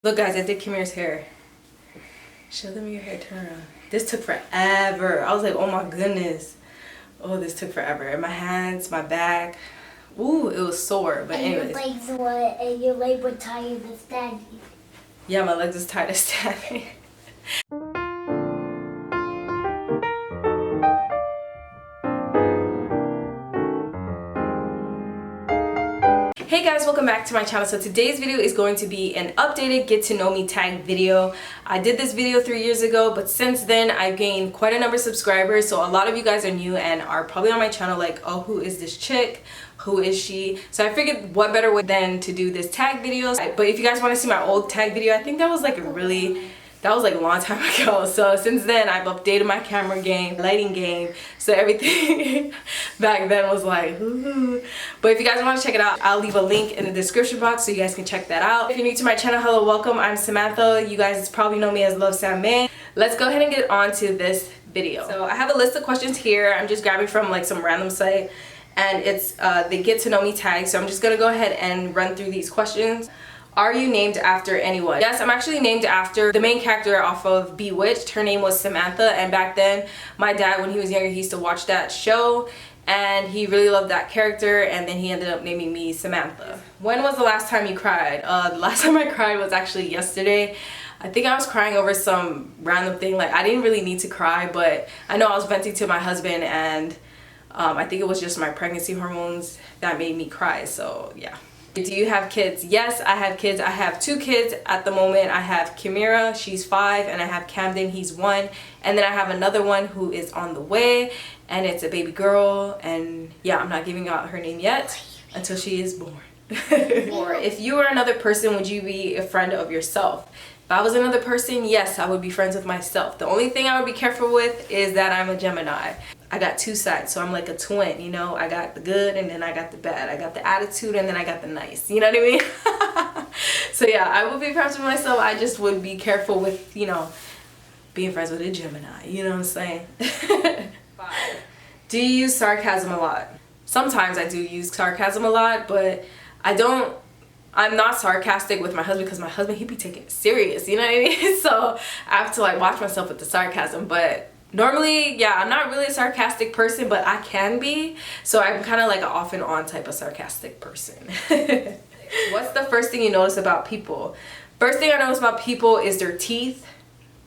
Look guys, I did Kimira's hair. Show them your hair, turn around. This took forever. I was like, oh my goodness. Oh, this took forever. And my hands, my back. Ooh, it was sore. But anyways. Your legs were, and your leg were tired of standing. Yeah, my legs was tired of standing. Hey guys, welcome back to my channel. So today's video is going to be an updated get to know me tag video. I did this video 3 years ago, but since then I've gained quite a number of subscribers. So a lot of you guys are new and are probably on my channel like, oh, who is this chick? Who is she? So I figured what better way than to do this tag videos. But if you guys want to see my old tag video, I think that was like a long time ago. So since then I've updated my camera game, lighting game, so everything back then was like ooh. But if you guys want to check it out, I'll leave a link in the description box so you guys can check that out. If you're new to my channel, hello, welcome. I'm Samantha. You guys probably know me as LOVVESAMMAY. Let's go ahead and get on to this video. So I have a list of questions here. I'm just grabbing from like some random site, and it's the get to know me tag. So I'm just gonna go ahead and run through these questions. Are you named after anyone? Yes, I'm actually named after the main character off of Bewitched. Her name was Samantha, and back then my dad, when he was younger, he used to watch that show and he really loved that character, and then he ended up naming me Samantha. When was the last time you cried? The last time I cried was actually yesterday. I think I was crying over some random thing. Like, I didn't really need to cry, but I know I was venting to my husband, and I think it was just my pregnancy hormones that made me cry. So yeah. Do you have kids? Yes, I have kids. I have 2 kids at the moment. I have Kimira, she's 5, and I have Kamden, he's 1. And then I have another one who is on the way, and it's a baby girl. And yeah, I'm not giving out her name yet until she is born. Or if you were another person, would you be a friend of yourself? If I was another person, yes, I would be friends with myself. The only thing I would be careful with is that I'm a Gemini. I got 2 sides, so I'm like a twin, you know? I got the good and then I got the bad. I got the attitude and then I got the nice, you know what I mean? So yeah, I would be friends with myself. I just would be careful with, you know, being friends with a Gemini, you know what I'm saying? 5. Do you use sarcasm a lot? Sometimes I do use sarcasm a lot, but I'm not sarcastic with my husband because my husband, he'd be taking it serious, you know what I mean? So I have to like watch myself with the sarcasm, but normally, yeah, I'm not really a sarcastic person, but I can be. So I'm kind of like an off and on type of sarcastic person. What's the first thing you notice about people? First thing I notice about people is their teeth.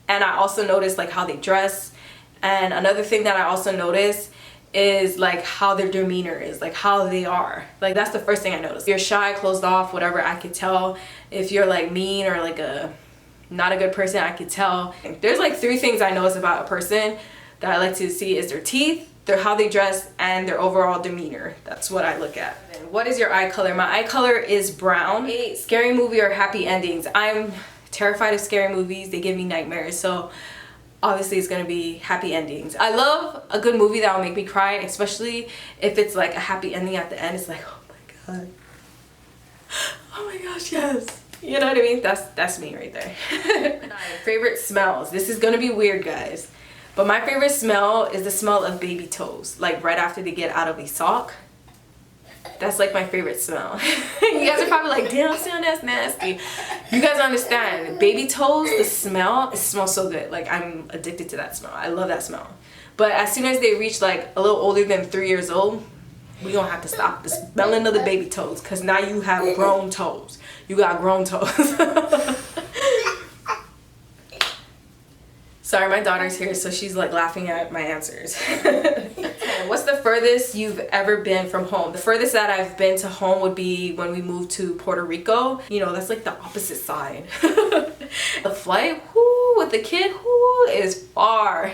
And I also notice like how they dress. And another thing that I also notice is like how their demeanor is, like how they are. Like that's the first thing I notice. If you're shy, closed off, whatever, I could tell. If you're like mean or like not a good person, I could tell. There's like 3 things I notice about a person that I like to see is their teeth, how they dress, and their overall demeanor. That's what I look at. And what is your eye color? My eye color is brown. 8. Scary movie or happy endings? I'm terrified of scary movies. They give me nightmares. So obviously it's gonna be happy endings. I love a good movie that will make me cry, especially if it's like a happy ending at the end. It's like, oh my god. Oh my gosh, yes. You know what I mean? That's me right there. Favorite smells. This is gonna be weird, guys. But my favorite smell is the smell of baby toes. Like right after they get out of a sock. That's like my favorite smell. You guys are probably like, damn, Sam, that's nasty. You guys understand. Baby toes, the smell, it smells so good. Like I'm addicted to that smell. I love that smell. But as soon as they reach like a little older than 3 years old, we gonna have to stop the smelling of the baby toes, because now you have grown toes. You got grown toes. Sorry, my daughter's here, so she's like laughing at my answers. What's the furthest you've ever been from home? The furthest that I've been to home would be when we moved to Puerto Rico. You know, that's like the opposite side. The flight, whoo, with the kid, whoo, is far.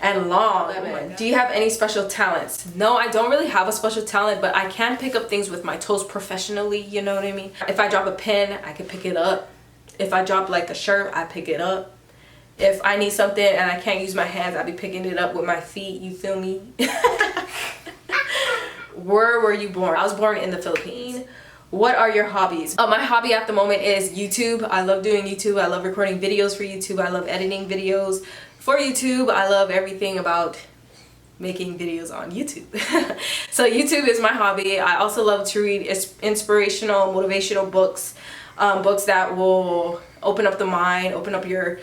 And long. Do you have any special talents? No, I don't really have a special talent, but I can pick up things with my toes professionally, you know what I mean? If I drop a pen, I can pick it up. If I drop like a shirt, I pick it up. If I need something and I can't use my hands, I'll be picking it up with my feet, you feel me? Where were you born? I was born in the Philippines. What are your hobbies? My hobby at the moment is YouTube. I love doing YouTube. I love recording videos for YouTube. I love editing videos for YouTube. I love everything about making videos on YouTube. So YouTube is my hobby. I also love to read inspirational, motivational books. books that will open up the mind, open up your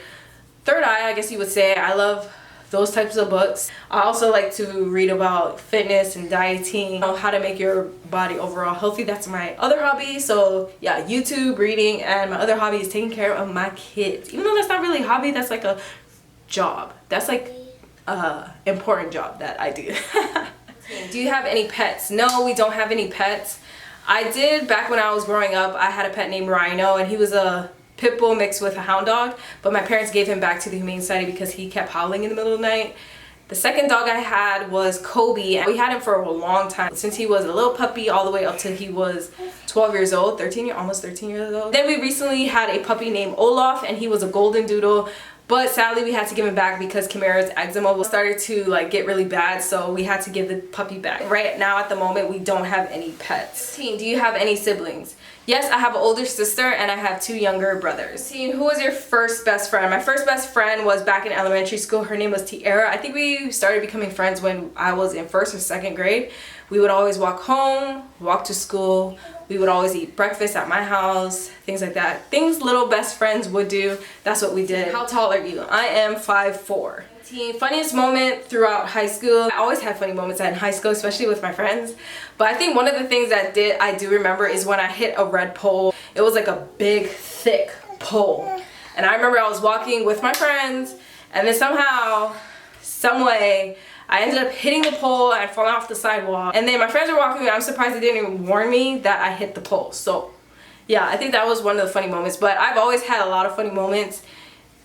third eye, I guess you would say. I love those types of books. I also like to read about fitness and dieting, how to make your body overall healthy. That's my other hobby. So yeah, YouTube, reading, and my other hobby is taking care of my kids. Even though that's not really a hobby, that's like a job. That's like a important job that I do. Do you have any pets? No, we don't have any pets. I did back when I was growing up. I had a pet named Rhino, and he was a pit bull mixed with a hound dog, but my parents gave him back to the Humane Society because he kept howling in the middle of the night. The second dog I had was Kobe, and we had him for a long time, since he was a little puppy all the way up till he was 12 years old, almost 13 years old. Then we recently had a puppy named Olaf, and he was a golden doodle, but sadly we had to give him back because Kimira's eczema started to like get really bad, so we had to give the puppy back. Right now at the moment we don't have any pets. Do you have any siblings? Yes, I have an older sister and I have 2 younger brothers. Who was your first best friend? My first best friend was back in elementary school. Her name was Tiara. I think we started becoming friends when I was in 1st or 2nd grade. We would always walk home, walk to school. We would always eat breakfast at my house, things like that. Things little best friends would do. That's what we did. How tall are you? I am 5'4". Funniest moment throughout high school. I always had funny moments in high school, especially with my friends. But I think one of the things that I do remember is when I hit a red pole. It was like a big, thick pole. And I remember I was walking with my friends, and then somehow, some way, I ended up hitting the pole and falling off the sidewalk. And then my friends were walking me. I'm surprised they didn't even warn me that I hit the pole. So yeah, I think that was one of the funny moments. But I've always had a lot of funny moments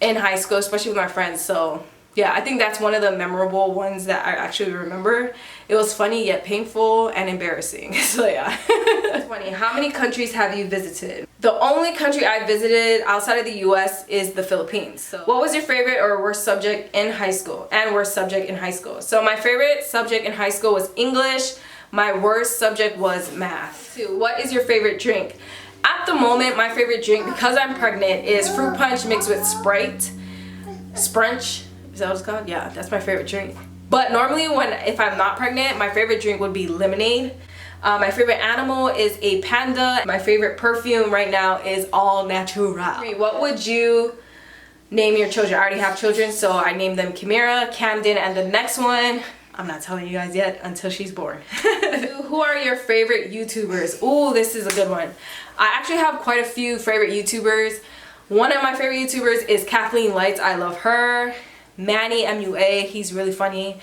in high school, especially with my friends. So yeah, I think that's one of the memorable ones that I actually remember. It was funny yet painful and embarrassing. So yeah. It's funny. How many countries have you visited? The only country I visited outside of the US is the Philippines. So what was your favorite or worst subject in high school? And worst subject in high school. So my favorite subject in high school was English. My worst subject was math. What is your favorite drink? At the moment, my favorite drink, because I'm pregnant, is fruit punch mixed with Sprite. Sprunch. Is that what it's called? Yeah, that's my favorite drink. But normally if I'm not pregnant, my favorite drink would be lemonade. My favorite animal is a panda. My favorite perfume right now is all natural. What would you name your children? I already have children, so I named them Kimira, Kamden, and the next one, I'm not telling you guys yet until she's born. Who are your favorite YouTubers? Ooh, this is a good one. I actually have quite a few favorite YouTubers. One of my favorite YouTubers is Kathleen Lights. I love her. Manny, M-U-A, he's really funny.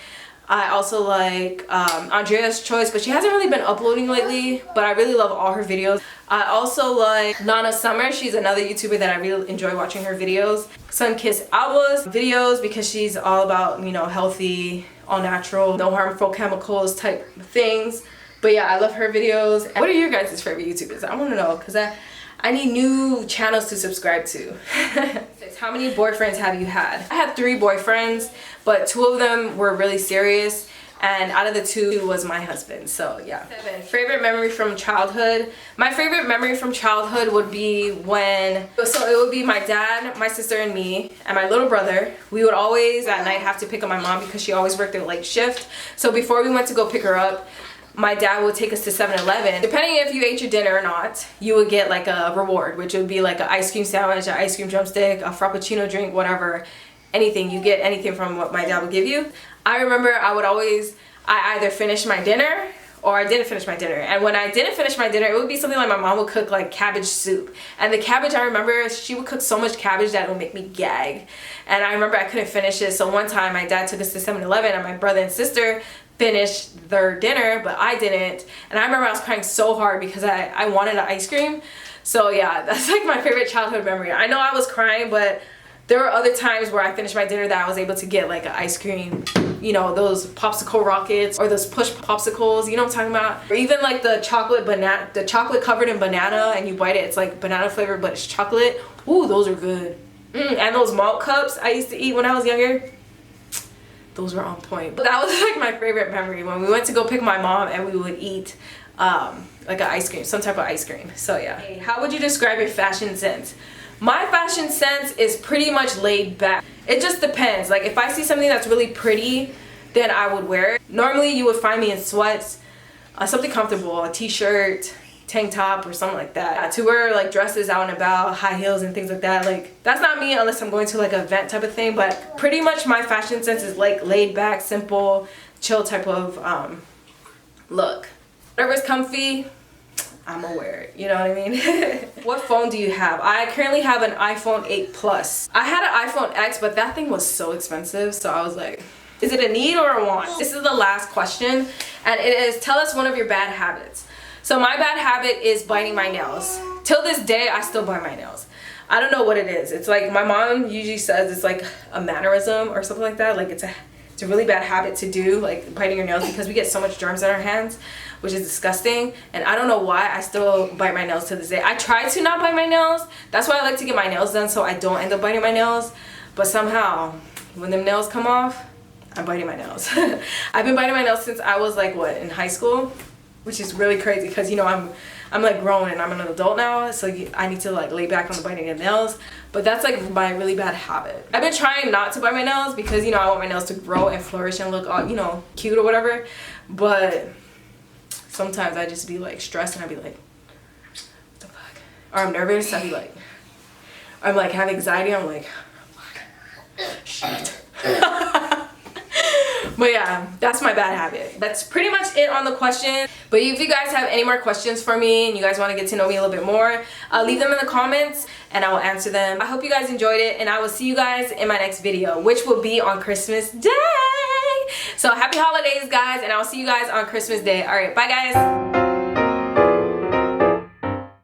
I also like Andrea's Choice, but she hasn't really been uploading lately, but I really love all her videos. I also like Nana Summer. She's another YouTuber that I really enjoy watching her videos. Sunkissed Alba's videos because she's all about, you know, healthy, all natural, no harmful chemicals type things. But yeah, I love her videos. What are your guys' favorite YouTubers? I want to know because I need new channels to subscribe to. How many boyfriends have you had? I had 3 boyfriends, but 2 of them were really serious, and out of the 2 was my husband. So yeah. 7. Favorite memory from childhood. My favorite memory from childhood would be it would be my dad, my sister, and me, and my little brother. We would always at night have to pick up my mom because she always worked a late shift. So before we went to go pick her up, my dad would take us to 7-Eleven. Depending if you ate your dinner or not, you would get like a reward, which would be like an ice cream sandwich, an ice cream drumstick, a frappuccino drink, whatever. Anything. You get anything from what my dad would give you. I remember I either finished my dinner or I didn't finish my dinner. And when I didn't finish my dinner, it would be something like my mom would cook like cabbage soup. And the cabbage, I remember she would cook so much cabbage that it would make me gag. And I remember I couldn't finish it. So one time my dad took us to 7-Eleven and my brother and sister finished their dinner, but I didn't. And I remember I was crying so hard because I wanted an ice cream. So yeah, that's like my favorite childhood memory. I know I was crying, but there were other times where I finished my dinner that I was able to get like an ice cream, you know, those popsicle rockets or those push popsicles, you know what I'm talking about? Or even like the chocolate covered in banana and you bite it, it's like banana flavored but it's chocolate. Ooh, those are good. And those malt cups I used to eat when I was younger. Those were on point. But that was like my favorite memory when we went to go pick my mom and we would eat like an ice cream, some type of ice cream. So yeah. Hey, how would you describe your fashion sense? My fashion sense is pretty much laid back. It just depends. Like if I see something that's really pretty, then I would wear it. Normally you would find me in sweats, something comfortable, a t-shirt, tank top or something like that. To wear like dresses out and about, high heels and things like that, like that's not me unless I'm going to like an event type of thing. But pretty much my fashion sense is like laid back, simple, chill type of look. Whatever is comfy, I'm gonna wear it, you know what I mean? What phone do you have? I currently have an iPhone 8 Plus. I had an iPhone X, but that thing was so expensive, so I was like, is it a need or a want? This is the last question, and it is, tell us one of your bad habits. So my bad habit is biting my nails. Till this day, I still bite my nails. I don't know what it is. It's like, my mom usually says it's like a mannerism or something like that. Like it's a really bad habit to do, like biting your nails, because we get so much germs on our hands, which is disgusting. And I don't know why I still bite my nails to this day. I try to not bite my nails. That's why I like to get my nails done, so I don't end up biting my nails. But somehow, when them nails come off, I'm biting my nails. I've been biting my nails since I was like, what, in high school? Which is really crazy because, you know, I'm like grown and I'm an adult now, so I need to like lay back on the biting of nails. But that's like my really bad habit. I've been trying not to bite my nails because, you know, I want my nails to grow and flourish and look all, you know, cute or whatever. But sometimes I just be like stressed and I'd be like, what the fuck? Or I'm nervous, I'd be like, I'm like have anxiety, I'm like, shit. But yeah, that's my bad habit. That's pretty much it on the question. But if you guys have any more questions for me and you guys want to get to know me a little bit more, leave them in the comments and I will answer them. I hope you guys enjoyed it, and I will see you guys in my next video, which will be on Christmas Day. So happy holidays, guys, and I'll see you guys on Christmas Day. All right, bye guys.